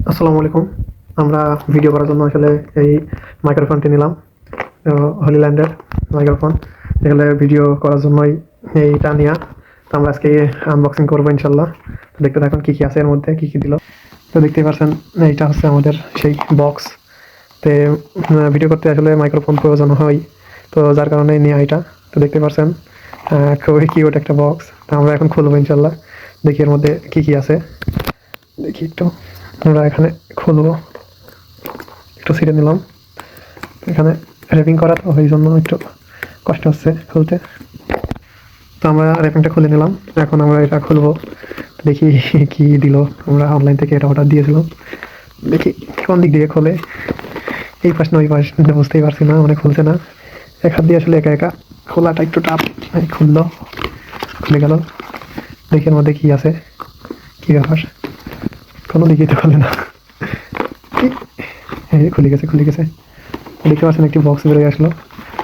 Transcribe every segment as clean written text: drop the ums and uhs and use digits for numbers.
আসসালামু আলাইকুম। আমরা ভিডিও করার জন্য আসলে এই মাইক্রোফোনটি নিলাম। হলিল্যান্ডের মাইক্রোফোন। এখানে ভিডিও করার জন্যই এইটা নেওয়া। তো আমরা আজকে আনবক্সিং করবো ইনশাল্লাহ। তো দেখতে থাকুন কী কী আছে এর মধ্যে, কী কী দিল। তো দেখতেই পাচ্ছেন এইটা হচ্ছে আমাদের সেই বক্স। তো ভিডিও করতে আসলে মাইক্রোফোন প্রয়োজন হয়, তো যার কারণে নেওয়া এটা। তো দেখতে পাচ্ছেন খুবই কিউট একটা বক্স। তো আমরা এখন খুলবো ইনশাল্লাহ, দেখি এর মধ্যে কী কী আছে। দেখি একটু, আমরা এখানে খুলবো। একটু ছিঁড়ে নিলাম, এখানে র্যাপিং করা তো এই জন্য একটু কষ্ট হচ্ছে খুলতে। তো আমরা র্যাপিংটা খুলে নিলাম, এখন আমরা এটা খুলবো। দেখি কি দিল। আমরা অনলাইন থেকে এটা অর্ডার দিয়েছিলাম, দেখি কোন দিক দিয়ে খোলে। এই পাশ না ওই পাশ বুঝতেই পারছি না, মানে খুলছে না। এক হাত দিয়ে আসলে একা একা খোলাটা একটু টাফ। খুললো, খুলে গেল। দেখি এর মধ্যে কি আছে, কি ব্যাপার। কোনো দিকেই তো খোলে না। হ্যাঁ, খুলে গেছে, খুলে গেছে। দেখতে পাচ্ছেন একটি বক্স বেরোয় আসলো।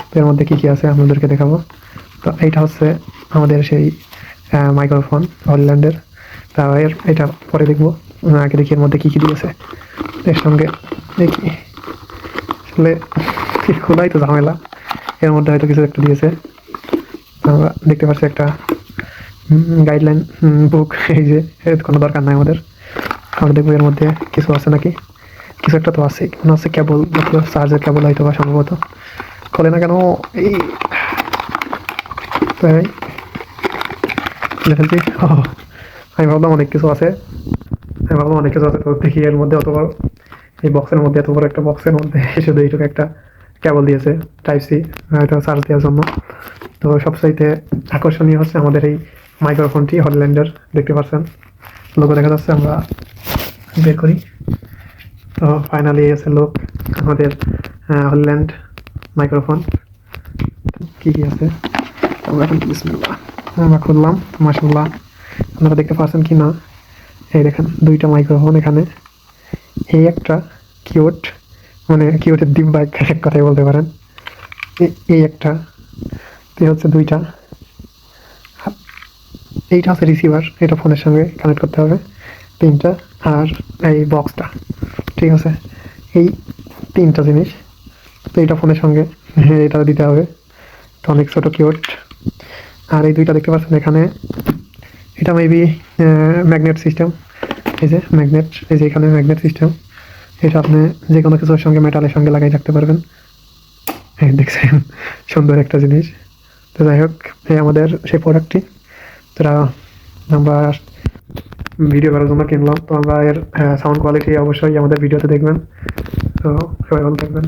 তো এর মধ্যে কী কী আছে আপনাদেরকে দেখাবো। তো এইটা হচ্ছে আমাদের সেই মাইক্রোফোন হলিল্যান্ডের। তা এটা পরে দেখবো, আগে দেখি এর মধ্যে কী কী দিয়েছে এর সঙ্গে। দেখি আসলে খোলাই তো ঝামেলা, এর মধ্যে হয়তো কিছু একটা দিয়েছে। আমরা দেখতে পাচ্ছি একটা গাইডলাইন বুক। এই যে এর কোনো দরকার নাই আমাদের। আমরা দেখবো এর মধ্যে কিছু আছে নাকি। কিছু একটা তো আছে, মনে হচ্ছে কেবল, চার্জের কেবল হয়তো বা সম্ভবত। খোলে না কেন এই। তাই খুলে ফেলছি। আমি ভাবলাম অনেক কিছু আছে, তো দেখি এর মধ্যে অত বড়, এই বক্সের মধ্যে এত বড় একটা বক্সের মধ্যে শুধু এইটুকু একটা কেবল দিয়েছে, টাইপ সি, হয়তো চার্জ দেওয়ার জন্য। তো সবচাইতে আকর্ষণীয় হচ্ছে আমাদের এই মাইক্রোফোনটি হলিল্যান্ডের। দেখতে পাচ্ছেন লোগো দেখা যাচ্ছে, আমরা বের করি। তো ফাইনালি এসে লোক আমাদের হলিল্যান্ড মাইক্রোফোন। কি কি আছে আমরা এখন বিসমিল্লাহ আমরা খুললাম। মাশাআল্লাহ, আপনারা দেখতে পাচ্ছেন কি না, এই দেখেন দুইটা মাইক্রোফোন এখানে। এই একটা কিউট, মানে কিউটের দিব্যা এক কথাই বলতে পারেন। এই একটা, এই হচ্ছে দুইটা। এইটা হচ্ছে রিসিভার, এটা ফোনের সঙ্গে কানেক্ট করতে হবে। তিনটা। আর এই বক্সটা, ঠিক আছে। এই তিনটা জিনিস। তো এইটা ফোনের সঙ্গে এটা দিতে হবে। তো অনেক ছোটো কিউট। আর এই দুইটা দেখতে পাচ্ছেন এখানে, এটা মেবি ম্যাগনেট সিস্টেম। এই যে ম্যাগনেট, এই যে এখানে ম্যাগনেট সিস্টেম। এটা আপনি যে কোনো কিছুর সঙ্গে, মেটালের সঙ্গে লাগাই রাখতে পারবেন। হ্যাঁ, দেখছেন সুন্দর একটা জিনিস। তো যাই হোক, এই আমাদের সেই প্রোডাক্টটি। তো আমরা ভিডিও করার জন্য কিনলাম। তো আমরা এর সাউন্ড কোয়ালিটি অবশ্যই আমাদের ভিডিওতে দেখবেন। তো সবাই ভালো থাকবেন।